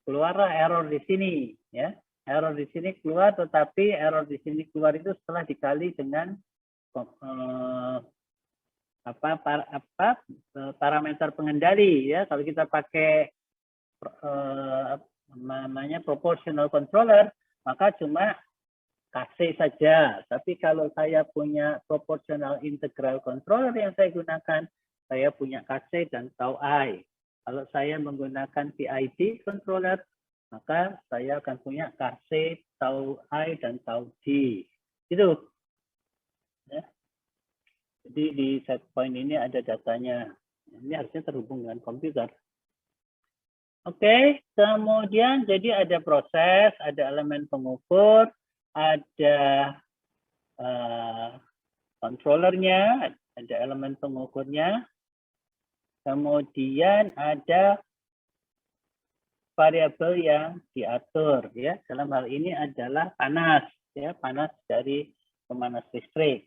[SPEAKER 1] Keluarlah error di sini, ya. Error di sini keluar, tetapi error di sini keluar itu setelah dikali dengan parameter pengendali, ya. Kalau kita pakai namanya proportional controller, maka cuma KC saja. Tapi kalau saya punya proportional integral controller yang saya gunakan, saya punya KC dan tau I. Kalau saya menggunakan PID controller, maka saya akan punya KC, tau I, dan tau D. Itu. Ya. Jadi di set point ini ada datanya. Ini harusnya terhubung dengan komputer. Oke, kemudian jadi ada proses, ada elemen pengukur, ada controllernya, ada elemen pengukurnya, kemudian ada variabel yang diatur, ya. Dalam hal ini adalah panas, ya, panas dari pemanas listrik.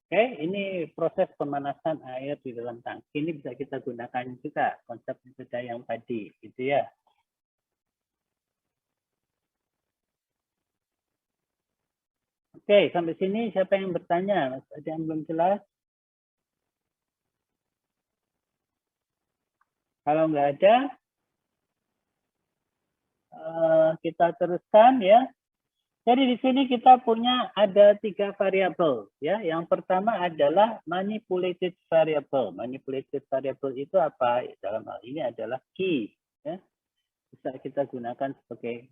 [SPEAKER 1] Oke, ini proses pemanasan air di dalam tangki. Ini bisa kita gunakan juga konsep beda yang tadi, gitu ya. Oke, sampai sini siapa yang bertanya? Ada yang belum jelas? Kalau nggak ada, kita teruskan ya. Jadi di sini kita punya ada 3 variabel ya. Yang pertama adalah manipulated variable. Manipulated variable itu apa? Dalam hal ini adalah key ya. Bisa kita gunakan sebagai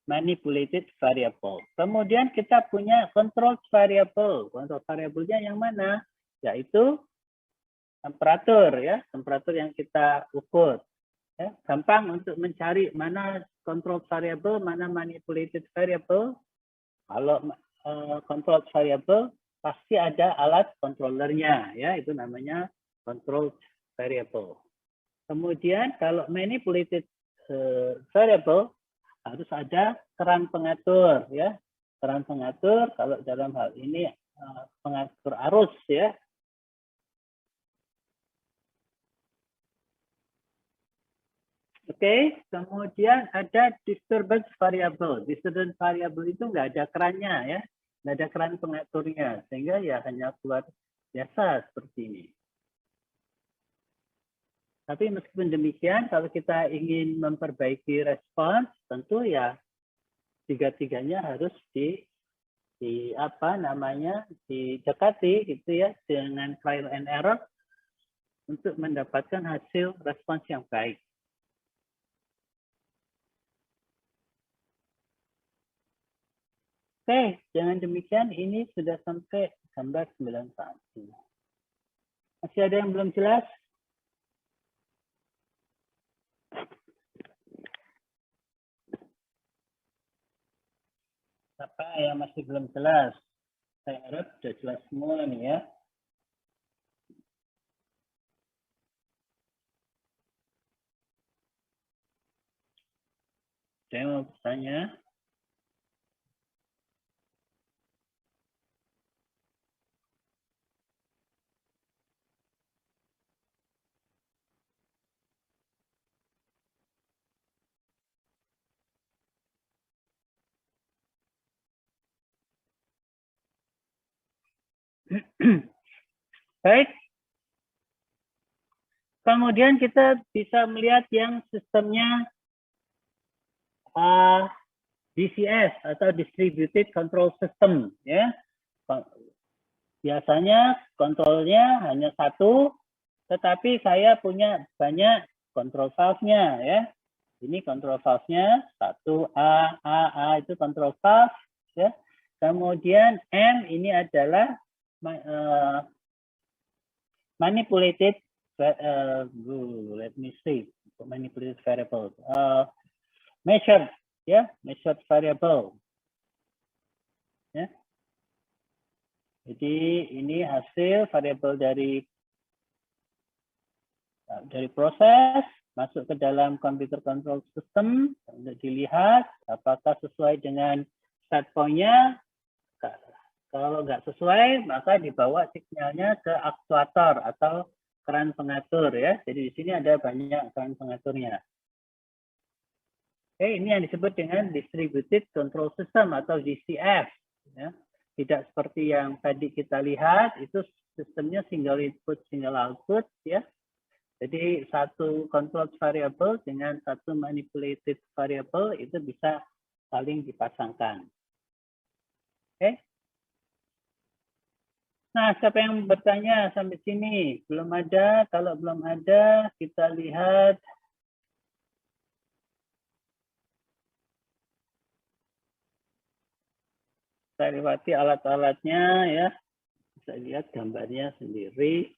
[SPEAKER 1] manipulated variable. Kemudian kita punya control variable. Control variabelnya yang mana? Yaitu temperatur ya, temperatur yang kita ukur. Ya, gampang untuk mencari mana control variable, mana manipulated variable. Kalau control variable pasti ada alat controllernya, ya itu namanya control variable. Kemudian kalau manipulated variable harus ada keran pengatur, ya keran pengatur. Kalau dalam hal ini pengatur arus, ya. Oke, kemudian ada disturbance variable. Disturbance variable itu nggak ada kerannya ya, nggak ada keran pengaturnya, sehingga ya hanya keluar biasa seperti ini. Tapi meskipun demikian, kalau kita ingin memperbaiki respons, tentu ya tiga-tiganya harus didekati gitu ya dengan trial and error untuk mendapatkan hasil respons yang baik. Oke, jangan demikian, ini sudah sampai gambar 91. Masih ada yang belum jelas? Apa yang masih belum jelas? Saya harap sudah jelas semua nih ya. Saya mau bertanya. Baik. Kemudian kita bisa melihat yang sistemnya DCS atau Distributed Control System, ya. Biasanya kontrolnya hanya satu, tetapi saya punya banyak control valve-nya, ya. Ini control valve-nya 1A itu control valve, ya. Kemudian M ini adalah manipulated let me see manipulated variable measured ya, measured variable ya. Jadi ini hasil variabel dari proses masuk ke dalam computer control system untuk dilihat apakah sesuai dengan set point-nya. Kalau nggak sesuai, maka dibawa signalnya ke aktuator atau keran pengatur ya. Jadi di sini ada banyak keran pengaturnya. Oke, ini yang disebut dengan Distributed Control System atau DCS. Ya. Tidak seperti yang tadi kita lihat, itu sistemnya single input, single output ya. Jadi satu control variable dengan satu manipulated variable itu bisa saling dipasangkan. Oke. Nah, siapa yang bertanya sampai sini? Belum ada. Kalau belum ada, kita lihat. Saya lewati alat-alatnya ya. Bisa lihat gambarnya sendiri.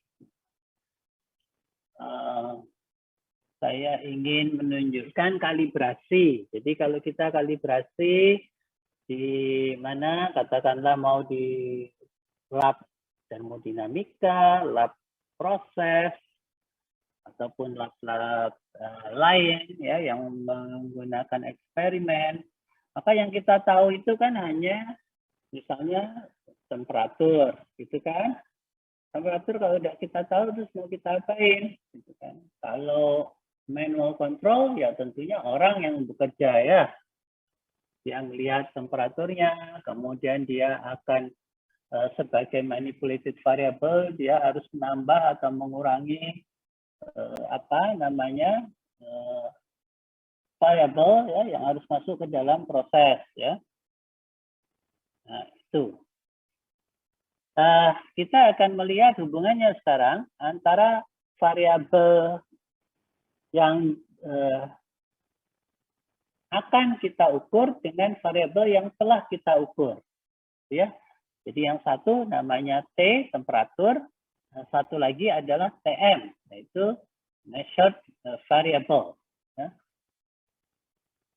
[SPEAKER 1] Saya ingin menunjukkan kalibrasi. Jadi kalau kita kalibrasi di mana, katakanlah mau di lab termodinamika, lab proses, ataupun lab-lab lain ya yang menggunakan eksperimen, maka yang kita tahu itu kan hanya misalnya temperatur, gitu kan? Temperatur kalau tidak kita tahu terus mau kita apain, gitu kan? Kalau manual control ya tentunya orang yang bekerja ya, yang lihat temperaturnya, kemudian dia akan sebagai manipulated variable dia harus menambah atau mengurangi variable ya yang harus masuk ke dalam proses ya. Nah, itu. Kita akan melihat hubungannya sekarang antara variabel yang akan kita ukur dengan variabel yang telah kita ukur, ya. Jadi yang satu namanya T, temperatur, satu lagi adalah TM, yaitu measured variable. Ya.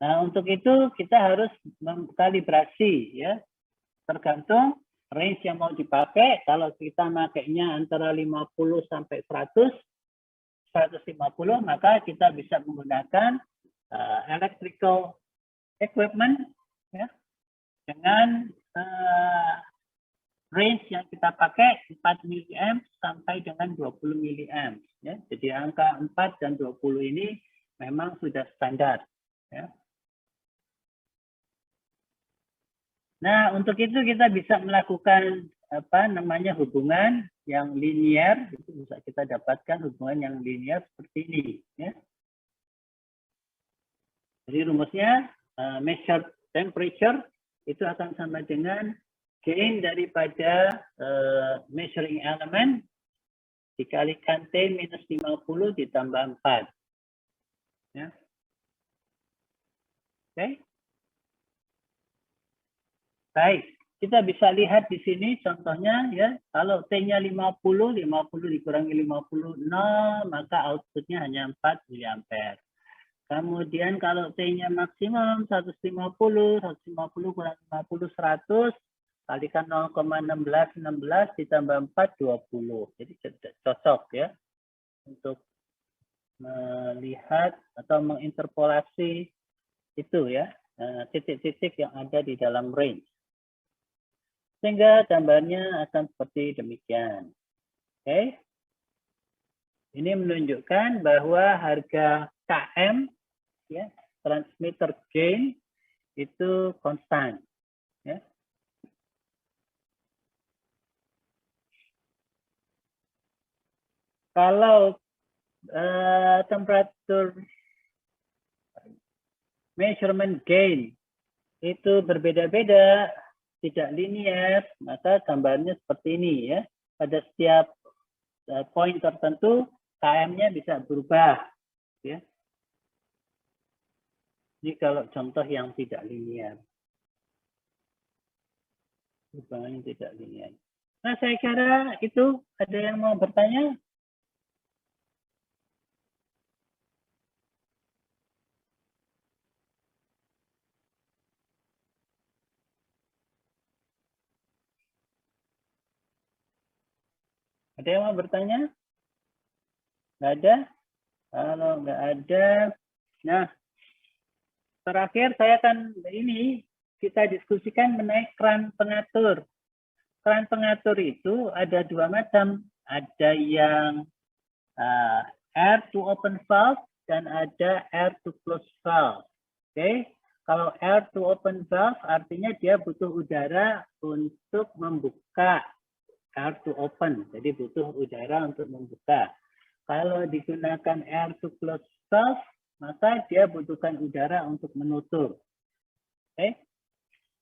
[SPEAKER 1] Nah, untuk itu kita harus mengkalibrasi, ya, tergantung range yang mau dipakai. Kalau kita makainya antara 50 sampai 100, 150, maka kita bisa menggunakan electrical equipment ya, dengan range yang kita pakai 4 mA sampai dengan 20 mA. Ya. Jadi angka 4 dan 20 ini memang sudah standar. Ya. Nah, untuk itu kita bisa melakukan hubungan yang linear. Itu bisa kita dapatkan hubungan yang linear seperti ini. Ya. Jadi rumusnya measured temperature itu akan sama dengan gain daripada measuring element dikalikan T minus 50 ditambah 4. Ya. Oke. Baik, kita bisa lihat di sini contohnya ya, kalau T-nya 50 dikurangi 50, 0, maka outputnya hanya 4 mA. Kemudian kalau T-nya maksimum 150 kurang 50, 100, kalikan 0,16 ditambah 4, 20. Jadi cocok ya untuk melihat atau menginterpolasi itu ya, titik-titik yang ada di dalam range. Sehingga gambarnya akan seperti demikian. Oke. Ini menunjukkan bahwa harga KM ya, transmitter gain itu konstan ya. Kalau temperatur measurement gain itu berbeda-beda, tidak linear, maka gambarnya seperti ini ya. Pada setiap poin tertentu KM-nya bisa berubah ya. Ini kalau contoh yang tidak linear. Hubungannya tidak linear. Nah, saya kira itu. Ada yang mau bertanya? Ada yang mau bertanya? Nggak ada? Kalau nggak ada, nah terakhir saya akan kita diskusikan mengenai keran pengatur. Keran pengatur itu ada dua macam, ada yang air to open valve dan ada air to close valve. Oke, kalau air to open valve artinya dia butuh udara untuk membuka. Air to open, jadi butuh udara untuk membuka. Kalau digunakan air to close valve, maka dia butuhkan udara untuk menutup. Oke.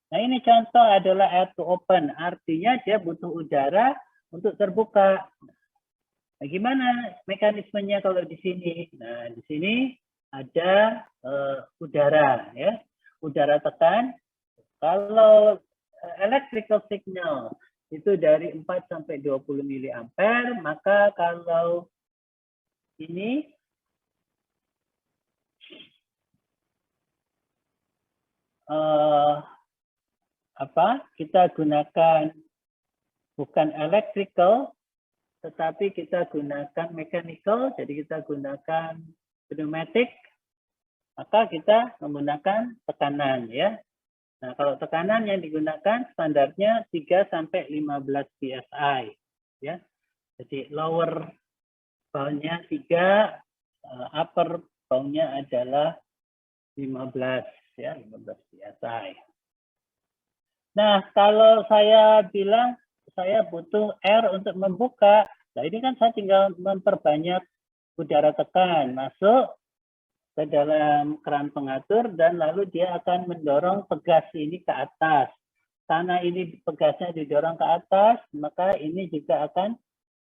[SPEAKER 1] Nah, ini contoh adalah air to open, artinya dia butuh udara untuk terbuka. Bagaimana mekanismenya kalau di sini? Nah, di sini ada udara, ya, udara tekan. Kalau electrical signal itu dari 4 sampai 20 mA, maka kalau ini kita gunakan bukan electrical, tetapi kita gunakan mechanical, jadi kita gunakan pneumatic, maka kita menggunakan tekanan ya. Nah, kalau tekanan yang digunakan standarnya 3 sampai 15 psi ya. Jadi lower bound-nya 3, upper bound-nya adalah 15 ya, 15 psi. Nah, kalau saya bilang saya butuh air untuk membuka, nah ini kan saya tinggal memperbanyak udara tekan masuk ke dalam keran pengatur dan lalu dia akan mendorong pegas ini ke atas. Karena ini pegasnya didorong ke atas, maka ini juga akan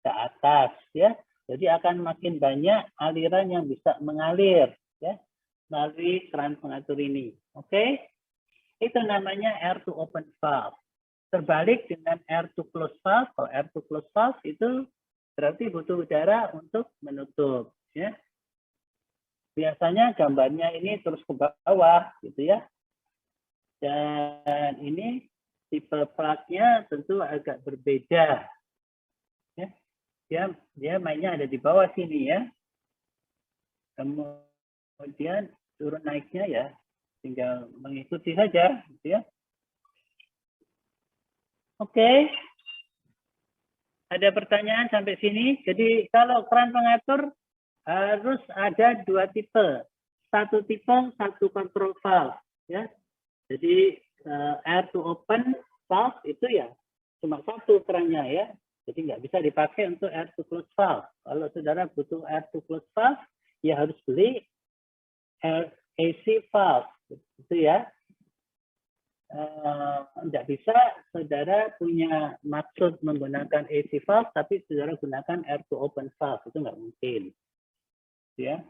[SPEAKER 1] ke atas, ya. Jadi akan makin banyak aliran yang bisa mengalir, ya, melalui keran pengatur ini. Oke? Itu namanya air to open valve. Terbalik dengan air to close valve. Kalau air to close valve itu berarti butuh udara untuk menutup, ya. Biasanya gambarnya ini terus ke bawah, gitu ya. Dan ini tipe plug-nya tentu agak berbeda. Ya. Dia mainnya ada di bawah sini ya. Kemudian turun naiknya ya, tinggal mengikuti saja, gitu ya. Oke. Ada pertanyaan sampai sini? Jadi kalau keran pengatur harus ada dua tipe. Satu tipe, satu control valve. Ya. Jadi air to open valve itu ya cuma satu kerannya ya. Jadi nggak bisa dipakai untuk air to close valve. Kalau saudara butuh air to close valve, ya harus beli AC valve. Itu ya. Nggak bisa saudara punya maksud menggunakan AC valve, tapi saudara gunakan air to open valve. Itu nggak mungkin. Ya.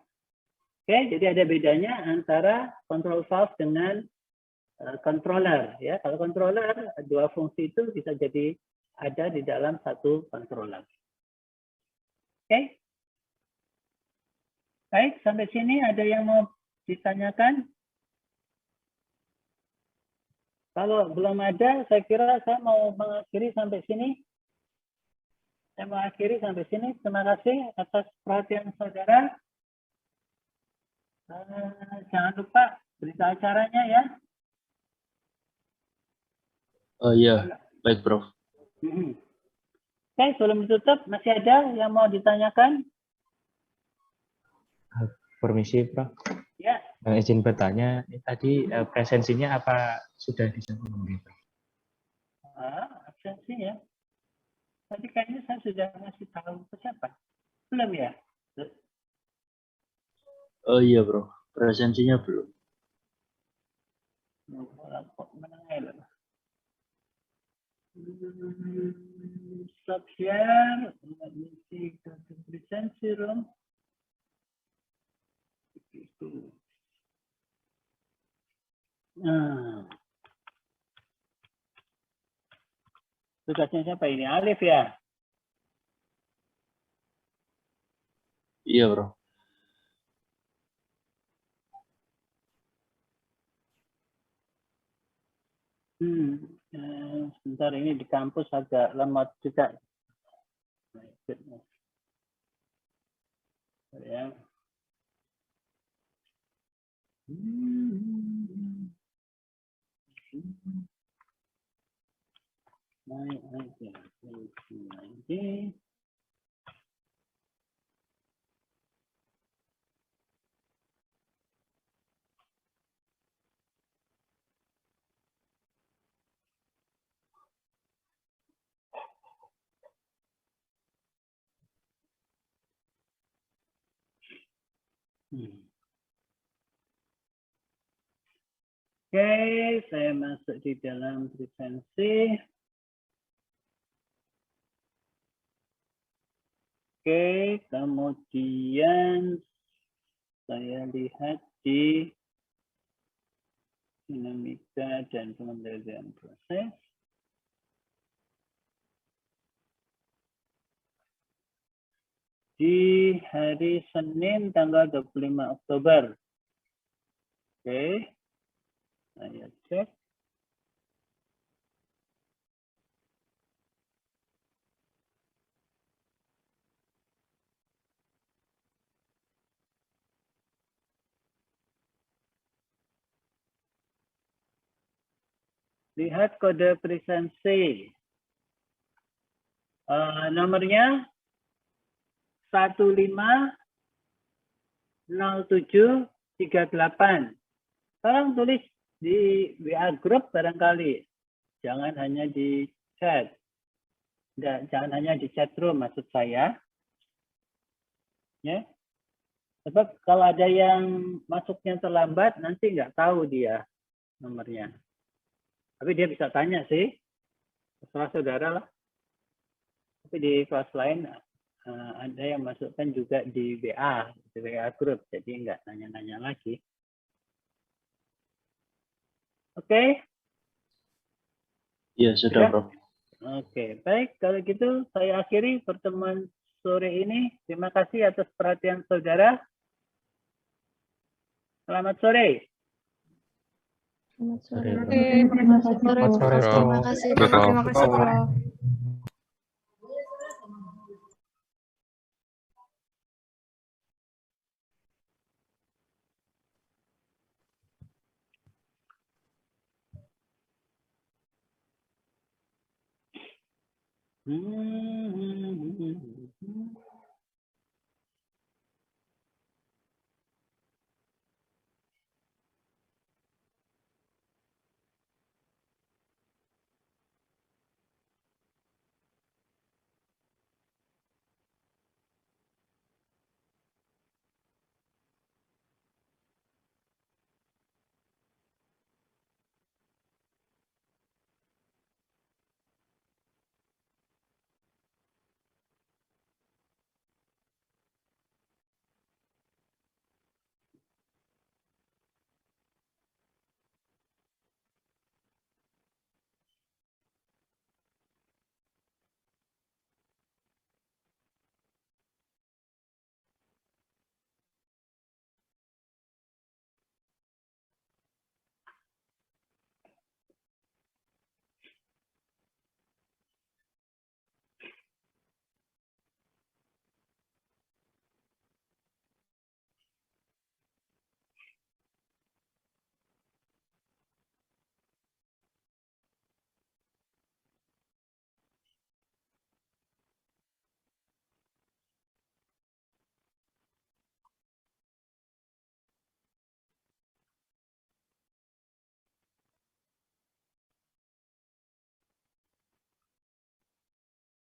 [SPEAKER 1] Oke, jadi ada bedanya antara control valve dengan controller. Ya, kalau controller dua fungsi itu bisa jadi ada di dalam satu controller. Oke, baik sampai sini ada yang mau ditanyakan? Kalau belum ada, saya kira saya mau mengakhiri sampai sini. Saya mengakhiri sampai sini. Terima kasih atas perhatian saudara. Jangan lupa berita acaranya ya.
[SPEAKER 2] Oh iya, baik Prof.
[SPEAKER 1] Oke, sebelum ditutup, masih ada yang mau ditanyakan?
[SPEAKER 3] Permisi, Prof.
[SPEAKER 1] Ya.
[SPEAKER 3] Izin bertanya, tadi presensinya apa sudah disebut?
[SPEAKER 1] Absensi ya. Tadi kayaknya saya sudah ngasih tahu ke siapa? Belum ya?
[SPEAKER 2] Oh iya Prof, presensinya belum.
[SPEAKER 1] Kok menengah loh. Stop share. Let me see the presensi room. Nah. Tugasnya siapa ini? Alif ya?
[SPEAKER 2] Iya Prof.
[SPEAKER 1] Sebentar ini di kampus agak lemot juga. Ya. Naik aja. Lagi. Oke, saya masuk di dalam presensi. Oke, kemudian saya lihat di dinamika dan pengendalian proses. Di hari Senin tanggal 25 Oktober. Oke, saya cek. Lihat kode presensi. Nomornya 150738. Tolong tulis di WA Group barangkali. Jangan hanya di chat. Jangan hanya di chat room maksud saya. Ya. Sebab kalau ada yang masuknya terlambat, nanti nggak tahu dia nomornya. Tapi dia bisa tanya sih, terserah saudara lah. Tapi di kelas lain ada yang masukkan juga di WA group, jadi nggak nanya-nanya lagi. Oke,
[SPEAKER 2] Iya, sudah,
[SPEAKER 1] Sudah?
[SPEAKER 2] Prof.
[SPEAKER 1] Oke, baik. Kalau gitu saya akhiri pertemuan sore ini. Terima kasih atas perhatian saudara. Selamat sore.
[SPEAKER 4] Selamat sore.
[SPEAKER 3] Oke, Prof.
[SPEAKER 4] Terima kasih, Prof.
[SPEAKER 3] Selamat sore, Prof.
[SPEAKER 4] Terima kasih,
[SPEAKER 7] Terima
[SPEAKER 4] Prof.
[SPEAKER 7] kasih, Prof.
[SPEAKER 1] Hmm.